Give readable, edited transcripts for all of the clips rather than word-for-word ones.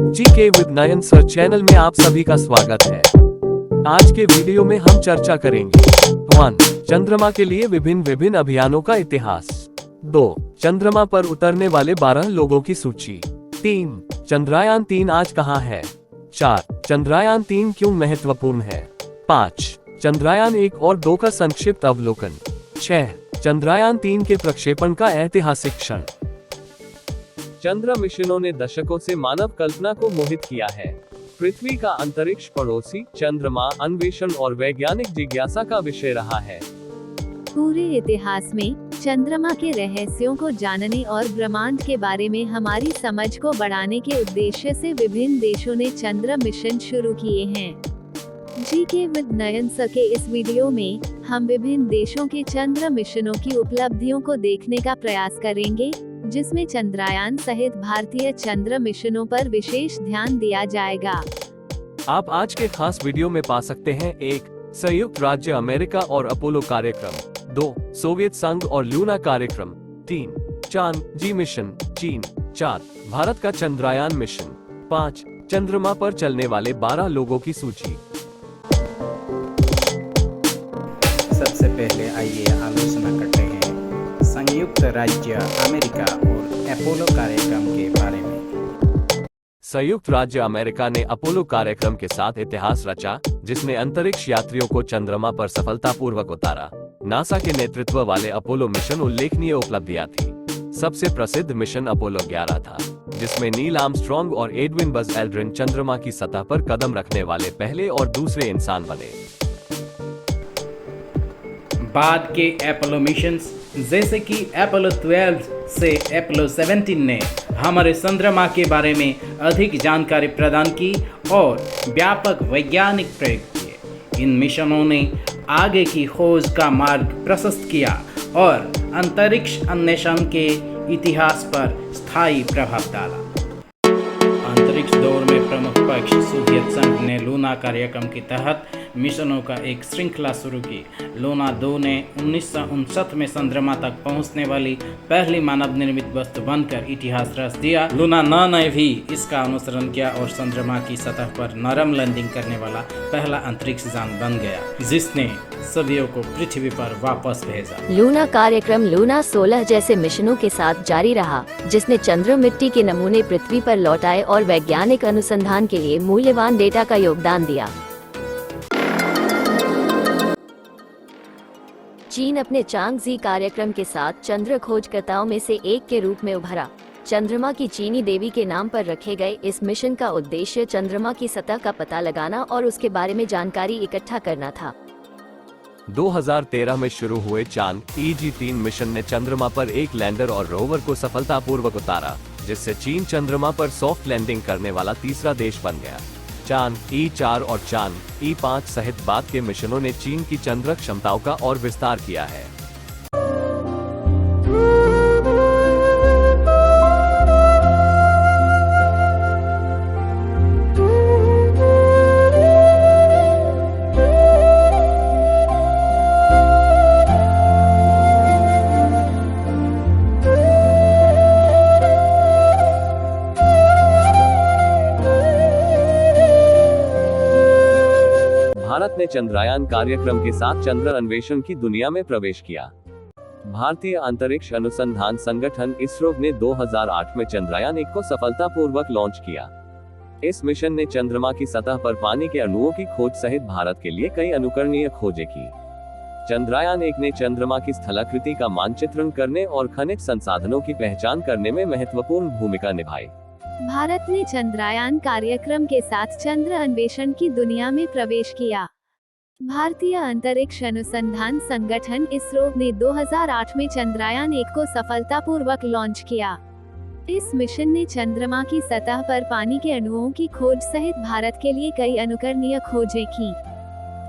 GK with Nayan sir channel में आप सभी का स्वागत है। आज के वीडियो में हम चर्चा करेंगे 1. चंद्रमा के लिए विभिन्न अभियानों का इतिहास। 2. चंद्रमा पर उतरने वाले 12 लोगों की सूची। 3. चंद्रयान 3 आज कहाँ है। 4. चंद्रयान 3 क्यों महत्वपूर्ण है। 5. चंद्रयान 1 और 2 का संक्षिप्त अवलोकन। 6. चंद्रयान 3 के प्रक्षेपण का ऐतिहासिक क्षण। चंद्र मिशनों ने दशकों से मानव कल्पना को मोहित किया है। पृथ्वी का अंतरिक्ष पड़ोसी चंद्रमा अन्वेषण और वैज्ञानिक जिज्ञासा का विषय रहा है। पूरे इतिहास में चंद्रमा के रहस्यों को जानने और ब्रह्मांड के बारे में हमारी समझ को बढ़ाने के उद्देश्य से विभिन्न देशों ने चंद्र मिशन शुरू किए हैं। जीके विद नयन सर के इस वीडियो में हम विभिन्न देशों के चंद्र मिशनों की उपलब्धियों को देखने का प्रयास करेंगे, जिसमें चंद्रयान सहित भारतीय चंद्र मिशनों पर विशेष ध्यान दिया जाएगा। आप आज के खास वीडियो में पा सकते हैं 1. संयुक्त राज्य अमेरिका और अपोलो कार्यक्रम। 2. सोवियत संघ और लूना कार्यक्रम। 3. चांद जी मिशन चीन। 4. भारत का चंद्रयान मिशन। 5. चंद्रमा पर चलने वाले 12 लोगों की सूची। सबसे पहले आइए आलोचना करते हैं संयुक्त राज्य अमेरिका और अपोलो कार्यक्रम के बारे में। संयुक्त राज्य अमेरिका ने अपोलो कार्यक्रम के साथ इतिहास रचा, जिसने अंतरिक्ष यात्रियों को चंद्रमा पर सफलतापूर्वक उतारा। नासा के नेतृत्व वाले अपोलो मिशन उल्लेखनीय उपलब्धियां थी। सबसे प्रसिद्ध मिशन अपोलो 11 था, जिसमें नील आर्मस्ट्रॉन्ग और एडविन बज एल्ड्रिन चंद्रमा की सतह पर कदम रखने वाले पहले और दूसरे इंसान बने। बाद के अपोलो मिशंस जैसे कि अपोलो 12 से अपोलो 17 ने हमारे चंद्रमा के बारे में अधिक जानकारी प्रदान की और व्यापक वैज्ञानिक प्रयोग किए। इन मिशनों ने आगे की खोज का मार्ग प्रशस्त किया और अंतरिक्ष अन्वेषण के इतिहास पर स्थायी प्रभाव डाला। अंतरिक्ष दौर में प्रमुख पक्ष सोवियत संघ ने लूना कार्यक्रम के तहत मिशनों का एक श्रृंखला शुरू की। लूना 2 ने 1959 में चंद्रमा तक पहुंचने वाली पहली मानव निर्मित वस्तु बनकर इतिहास रच दिया। लूना 9 ने भी इसका अनुसरण किया और चंद्रमा की सतह पर नरम लैंडिंग करने वाला पहला अंतरिक्ष यान बन गया, जिसने सदियों को पृथ्वी पर वापस भेजा। लूना कार्यक्रम लूना 16 जैसे मिशनों के साथ जारी रहा, जिसने चंद्र मिट्टी के नमूने पृथ्वी पर लौटाए और वैज्ञानिक अनुसंधान के लिए मूल्यवान डेटा का योगदान दिया। चीन अपने चांगजी कार्यक्रम के साथ चंद्र खोजकर्ताओं में से एक के रूप में उभरा। चंद्रमा की चीनी देवी के नाम पर रखे गए इस मिशन का उद्देश्य चंद्रमा की सतह का पता लगाना और उसके बारे में जानकारी इकट्ठा करना था। 2013 में शुरू हुए चांद EG-3 मिशन ने चंद्रमा पर एक लैंडर और रोवर को सफलतापूर्वक उतारा, जिससे चीन चंद्रमा पर सॉफ्ट लैंडिंग करने वाला तीसरा देश बन गया। चांद E4 और चांद E5 सहित बाद के मिशनों ने चीन की चंद्र क्षमताओं का और विस्तार किया है। भारत ने चंद्रयान कार्यक्रम के साथ चंद्र अन्वेषण की दुनिया में प्रवेश किया। भारतीय अंतरिक्ष अनुसंधान संगठन इसरो ने 2008 में चंद्रयान 1 को सफलतापूर्वक लॉन्च किया। इस मिशन ने चंद्रमा की सतह पर पानी के अणुओं की खोज सहित भारत के लिए कई अनुकरणीय खोजें की। चंद्रयान 1 ने चंद्रमा की स्थलाकृति का मानचित्रण करने और खनिज संसाधनों की पहचान करने में महत्वपूर्ण भूमिका निभाई। भारत ने चंद्रयान कार्यक्रम के साथ चंद्र अन्वेषण की दुनिया में प्रवेश किया। भारतीय अंतरिक्ष अनुसंधान संगठन इसरो ने 2008 में चंद्रयान 1 को सफलतापूर्वक लॉन्च किया। इस मिशन ने चंद्रमा की सतह पर पानी के अणुओं की खोज सहित भारत के लिए कई अनुकरणीय खोजें की।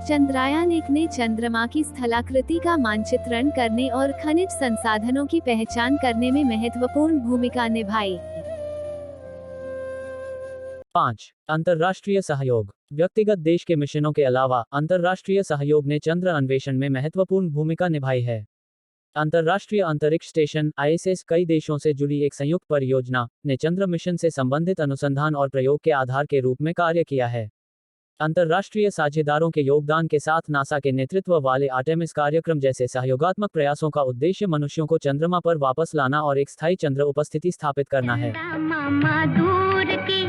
चंद्रयान 1 ने चंद्रमा की स्थलाकृति का मानचित्रण करने और खनिज संसाधनों की पहचान करने में महत्वपूर्ण भूमिका निभाई। 5. अंतर्राष्ट्रीय सहयोग। व्यक्तिगत देश के मिशनों के अलावा अंतर्राष्ट्रीय सहयोग ने चंद्र अन्वेषण में महत्वपूर्ण भूमिका निभाई है। अंतर्राष्ट्रीय अंतरिक्ष स्टेशन ISS कई देशों से जुड़ी एक संयुक्त परियोजना ने चंद्र मिशन से संबंधित अनुसंधान और प्रयोग के आधार के रूप में कार्य किया है। अंतर्राष्ट्रीय साझेदारों के योगदान के साथ नासा के नेतृत्व वाले आर्टेमिस कार्यक्रम जैसे सहयोगात्मक प्रयासों का उद्देश्य मनुष्यों को चंद्रमा पर वापस लाना और एक स्थायी चंद्र उपस्थिति स्थापित करना है। मामा दूर के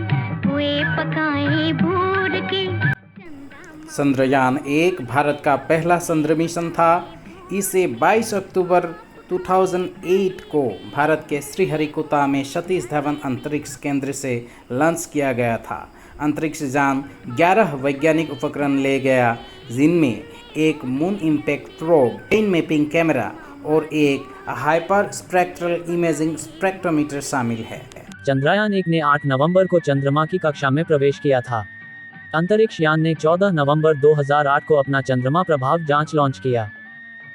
हुए पकाए भूर के। चंद्रयान 1 भारत का पहला चंद्र मिशन था। इसे 22 अक्टूबर 2008 को भारत के श्रीहरिकोटा में सतीश धवन अंतरिक्ष केंद्र से लॉन्च किया गया था। अंतरिक्ष यान 11 वैज्ञानिक उपकरण ले गया, जिनमें एक moon impact probe, brain mapping camera और एक हाइपर स्पेक्ट्रल इमेजिंग स्पेक्ट्रोमीटर शामिल है। चंद्रयान 1 ने 8 नवंबर को चंद्रमा की कक्षा में प्रवेश किया था। अंतरिक्ष यान ने 14 नवंबर 2008 को अपना चंद्रमा प्रभाव जांच लॉन्च किया।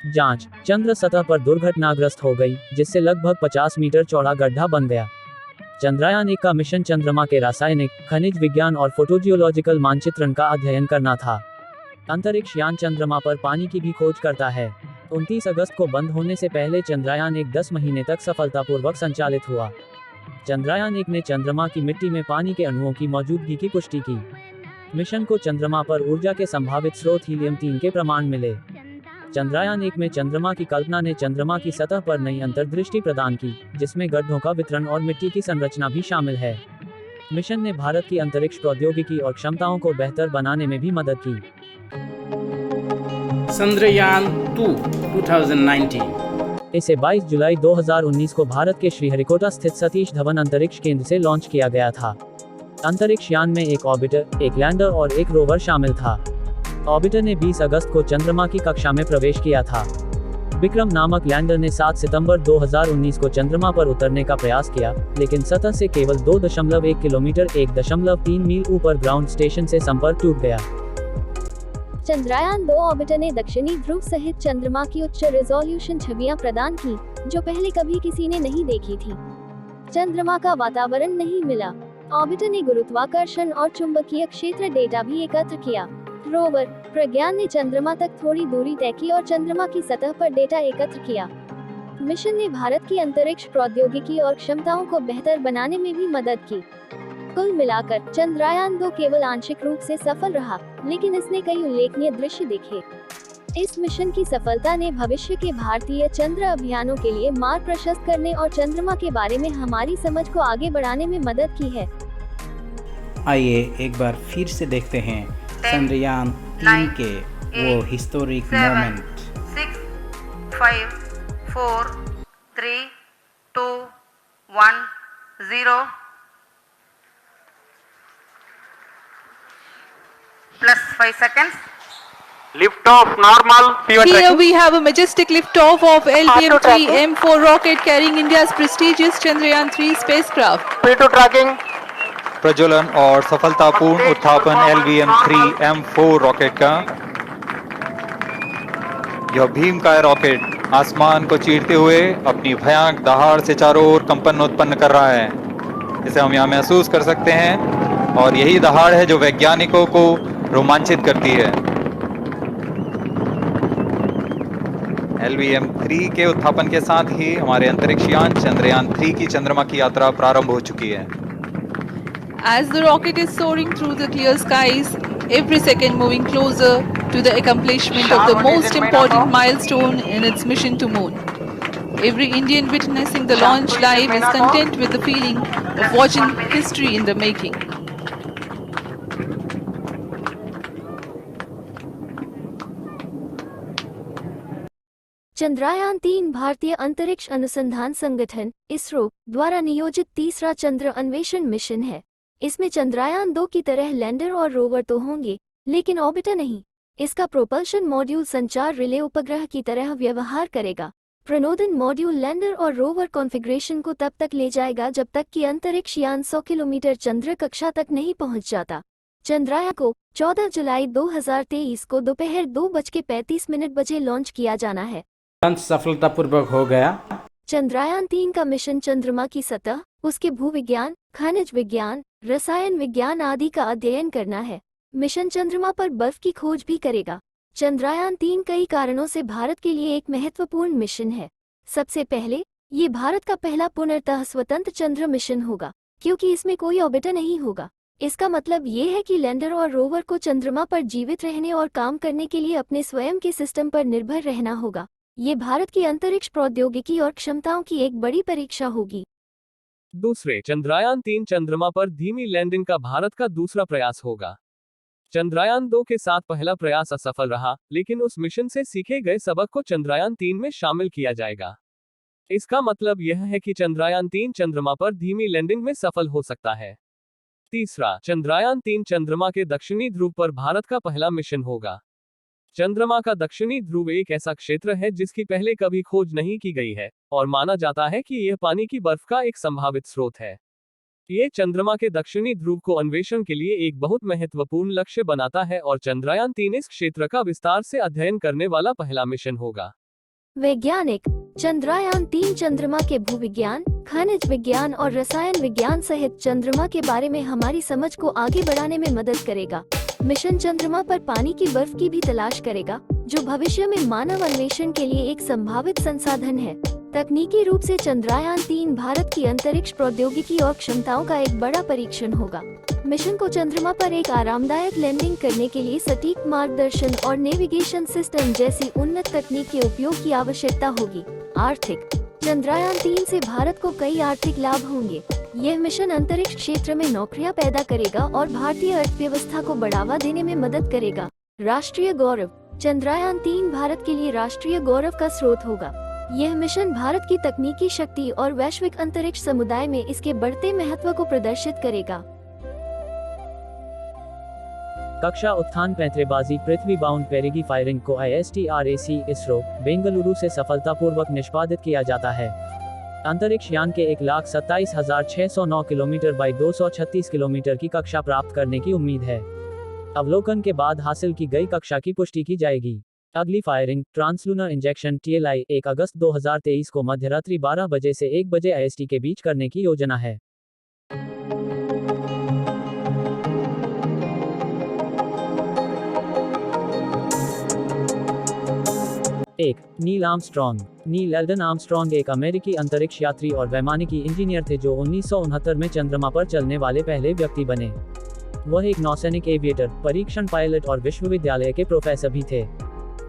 जांच चंद्र सतह पर दुर्घटनाग्रस्त हो गई, जिससे लगभग 50 मीटर चौड़ा गड्ढा बन गया। चंद्रयान 1 का मिशन चंद्रमा के रासायनिक, खनिज विज्ञान और फोटोजियोलॉजिकल मानचित्रण का अध्ययन करना था। अंतरिक्ष यान चंद्रमा पर पानी की भी खोज करता है। 29 अगस्त को बंद होने से पहले चंद्रयान 1 10 महीने तक सफलतापूर्वक संचालित हुआ। चंद्रयान 1 ने चंद्रमा की मिट्टी में पानी के अणुओं की मौजूदगी की पुष्टि की। मिशन को चंद्रमा पर ऊर्जा के संभावित स्रोत हीलियम-3 के प्रमाण मिले। चंद्रयान 1 में चंद्रमा की कल्पना ने चंद्रमा की सतह पर नई अंतर्दृष्टि प्रदान की, जिसमें गड्ढों का वितरण और मिट्टी की संरचना भी शामिल है। मिशन ने भारत की अंतरिक्ष प्रौद्योगिकी और क्षमताओं को बेहतर बनाने में भी मदद की। चंद्रयान 2 2019 इसे 22 जुलाई 2019 को भारत के श्रीहरिकोटा स्थित सतीश धवन अंतरिक्ष केंद्र से लॉन्च किया गया था। अंतरिक्ष यान में एक ऑर्बिटर, एक लैंडर और एक रोवर शामिल था। ऑर्बिटर ने 20 अगस्त को चंद्रमा की कक्षा में प्रवेश किया था। विक्रम नामक लैंडर ने 7 सितंबर 2019 को चंद्रमा पर उतरने का प्रयास किया, लेकिन सतह से केवल 2.1 किलोमीटर 1.3 मील ऊपर ग्राउंड स्टेशन से संपर्क टूट गया। चंद्रयान 2 ऑर्बिटर ने दक्षिणी ध्रुव सहित चंद्रमा की उच्च रिजोल्यूशन छवियां प्रदान की, जो पहले कभी किसी ने नहीं देखी थी। चंद्रमा का वातावरण नहीं मिला। ऑर्बिटर ने गुरुत्वाकर्षण और चुंबकीय क्षेत्र डेटा भी एकत्र किया। रोवर प्रज्ञान ने चंद्रमा तक थोड़ी दूरी तय की और चंद्रमा की सतह पर डेटा एकत्र किया। मिशन ने भारत की अंतरिक्ष प्रौद्योगिकी और क्षमताओं को बेहतर बनाने में भी मदद की। कुल मिलाकर चंद्रयान 2 केवल आंशिक रूप से सफल रहा, लेकिन इसने कई उल्लेखनीय दृश्य देखे। इस मिशन की सफलता ने भविष्य के भारतीय चंद्र अभियानों के लिए मार्ग प्रशस्त करने और चंद्रमा के बारे में हमारी समझ को आगे बढ़ाने में मदद की है। आइए एक बार फिर से देखते हैं चंद्रयान 3 के वो historic moment. 6 5 4 3 2 1 0 plus 5 seconds. Lift off normal. Here we have a majestic liftoff of LVM-3 M4 rocket carrying India's prestigious Chandrayaan 3 spacecraft. P2 tracking. प्रज्वलन और सफलतापूर्ण उत्थापन LVM-3 M4 रॉकेट का। यह भीमकाय रॉकेट आसमान को चीरते हुए अपनी भयानक दहाड़ से चारों ओर कंपन उत्पन्न कर रहा है, जिसे हम यहाँ महसूस कर सकते हैं, और यही दहाड़ है जो वैज्ञानिकों को रोमांचित करती है। LVM-3 के उत्थापन के साथ ही हमारे अंतरिक्ष यान चंद्रयान 3 की चंद्रमा की यात्रा प्रारंभ हो चुकी है। As the rocket is soaring through the clear skies, every second moving closer to the accomplishment of the most important milestone in its mission to moon. Every Indian witnessing the launch live is content with the feeling of watching history in the making. Chandrayaan 3 भारतीय अंतरिक्ष अनुसंधान संगठन इसरो द्वारा नियोजित तीसरा चंद्र अन्वेषण mission है। इसमें चंद्रयान 2 की तरह लैंडर और रोवर तो होंगे, लेकिन ऑर्बिटर नहीं। इसका प्रोपल्शन मॉड्यूल संचार रिले उपग्रह की तरह व्यवहार करेगा। प्रणोदन मॉड्यूल लैंडर और रोवर कॉन्फ़िगरेशन को तब तक ले जाएगा जब तक कि अंतरिक्ष यान 100 किलोमीटर चंद्र कक्षा तक नहीं पहुंच जाता। चंद्रयान को 14 जुलाई 2023 को दोपहर 2:35 बजे लॉन्च किया जाना है। लॉन्च सफलतापूर्वक हो गया। चंद्रयान 3 का मिशन चंद्रमा की सतह, उसके भूविज्ञान, खनिज विज्ञान, रसायन विज्ञान आदि का अध्ययन करना है। मिशन चंद्रमा पर बर्फ की खोज भी करेगा। चंद्रयान 3 कई कारणों से भारत के लिए एक महत्वपूर्ण मिशन है। सबसे पहले, ये भारत का पहला पूर्णतः स्वतंत्र चंद्र मिशन होगा, क्योंकि इसमें कोई ऑर्बिटर नहीं होगा। इसका मतलब ये है कि लैंडर और रोवर को चंद्रमा पर जीवित रहने और काम करने के लिए अपने स्वयं के सिस्टम पर निर्भर रहना होगा। ये भारत की अंतरिक्ष प्रौद्योगिकी और क्षमताओं की एक बड़ी परीक्षा होगी। दूसरे, चंद्रयान-3 चंद्रमा पर धीमी लैंडिंग का भारत का दूसरा प्रयास होगा। चंद्रयान-2 के साथ पहला प्रयास असफल रहा, लेकिन उस मिशन से सीखे गए सबक को चंद्रयान-3 में शामिल किया जाएगा। इसका मतलब यह है कि चंद्रयान-3 चंद्रमा पर धीमी लैंडिंग में सफल हो सकता है। तीसरा, चंद्रयान-3 चंद्रमा के दक्षिणी ध्रुव पर भारत का पहला मिशन होगा। चंद्रमा का दक्षिणी ध्रुव एक ऐसा क्षेत्र है जिसकी पहले कभी खोज नहीं की गई है, और माना जाता है कि यह पानी की बर्फ का एक संभावित स्रोत है। ये चंद्रमा के दक्षिणी ध्रुव को अन्वेषण के लिए एक बहुत महत्वपूर्ण लक्ष्य बनाता है, और चंद्रयान-3 इस क्षेत्र का विस्तार से अध्ययन करने वाला पहला मिशन होगा। वैज्ञानिक, चंद्रयान-3 चंद्रमा के भूविज्ञान, खनिज विज्ञान और रसायन विज्ञान सहित चंद्रमा के बारे में हमारी समझ को आगे बढ़ाने में मदद करेगा। मिशन चंद्रमा पर पानी की बर्फ की भी तलाश करेगा, जो भविष्य में मानव अन्वेषण के लिए एक संभावित संसाधन है। तकनीकी रूप से चंद्रयान-3 भारत की अंतरिक्ष प्रौद्योगिकी और क्षमताओं का एक बड़ा परीक्षण होगा। मिशन को चंद्रमा पर एक आरामदायक लैंडिंग करने के लिए सटीक मार्गदर्शन और नेविगेशन सिस्टम जैसी उन्नत तकनीक के उपयोग की आवश्यकता होगी। आर्थिक, चंद्रयान-3 से भारत को कई आर्थिक लाभ होंगे। यह मिशन अंतरिक्ष क्षेत्र में नौकरियां पैदा करेगा और भारतीय अर्थव्यवस्था को बढ़ावा देने में मदद करेगा। राष्ट्रीय गौरव, चंद्रयान-3 भारत के लिए राष्ट्रीय गौरव का स्रोत होगा। यह मिशन भारत की तकनीकी शक्ति और वैश्विक अंतरिक्ष समुदाय में इसके बढ़ते महत्व को प्रदर्शित करेगा। कक्षा उत्थान पैंतरेबाजी पृथ्वी बाउंड पेरिगी फायरिंग को ISTRAC इसरो बेंगलुरु से सफलतापूर्वक निष्पादित किया जाता है। अंतरिक्ष यान के 1,27,609 किलोमीटर बाई 236 किलोमीटर की कक्षा प्राप्त करने की उम्मीद है। अवलोकन के बाद हासिल की गई कक्षा की पुष्टि की जाएगी। अगली फायरिंग ट्रांसलूनर इंजेक्शन TLI 1 अगस्त 2023 को मध्यरात्रि 12 बजे से 1 बजे IST के बीच करने की योजना है। 1. Neil Armstrong. Neil Alden Armstrong एक अमेरिकी अंतरिक्ष यात्री और वैमानिकी इंजीनियर थे जो 1969 में चंद्रमा पर चलने वाले पहले व्यक्ति बने। वह एक नौसैनिक एविएटर, परीक्षण पायलट और विश्वविद्यालय के प्रोफेसर भी थे।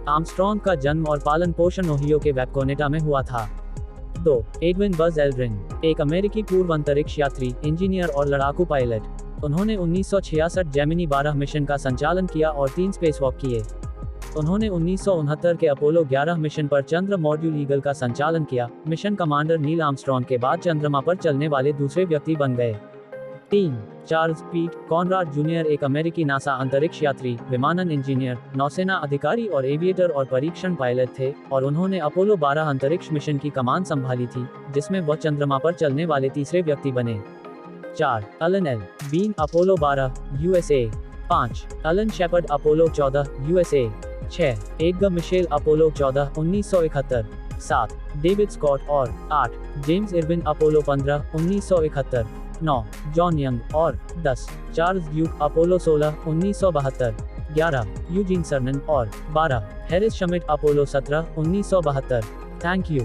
आर्मस्ट्रॉन्ग का जन्म और पालन पोषण ओहियो के वेबकोनेटा में हुआ था। 2. एडविन बज एल्ड्रिन, एक अमेरिकी पूर्व अंतरिक्ष यात्री, इंजीनियर और लड़ाकू पायलट। उन्होंने 1966 जेमिनी 12 मिशन का संचालन किया और 3 स्पेसवॉक किए। उन्होंने 1969 के अपोलो 11 मिशन पर चंद्र मॉड्यूल ईगल का संचालन किया। मिशन कमांडर नील आर्मस्ट्रॉन्ग के बाद चंद्रमा पर चलने वाले दूसरे व्यक्ति बन गए। 3. चार्ल्स पीट कॉनराड जूनियर एक अमेरिकी नासा अंतरिक्ष यात्री, विमानन इंजीनियर, नौसेना अधिकारी और एविएटर और परीक्षण पायलट थे, और उन्होंने अपोलो 12 अंतरिक्ष मिशन की कमान संभाली थी, जिसमें वह चंद्रमा पर चलने वाले तीसरे व्यक्ति बने। 4. Alan L Bean Apollo 12 USA। 5. Alan Shepard Apollo 14 USA। 6. Edgar Mitchell Apollo 14 1971। 7. David Scott और 8. James Irwin Apollo 15 1971। 9. John Young और 10. Charles Duke Apollo 16 1972। 11. Eugene Cernan और 12. Harris Schmitt Apollo 17 1972। Thank you.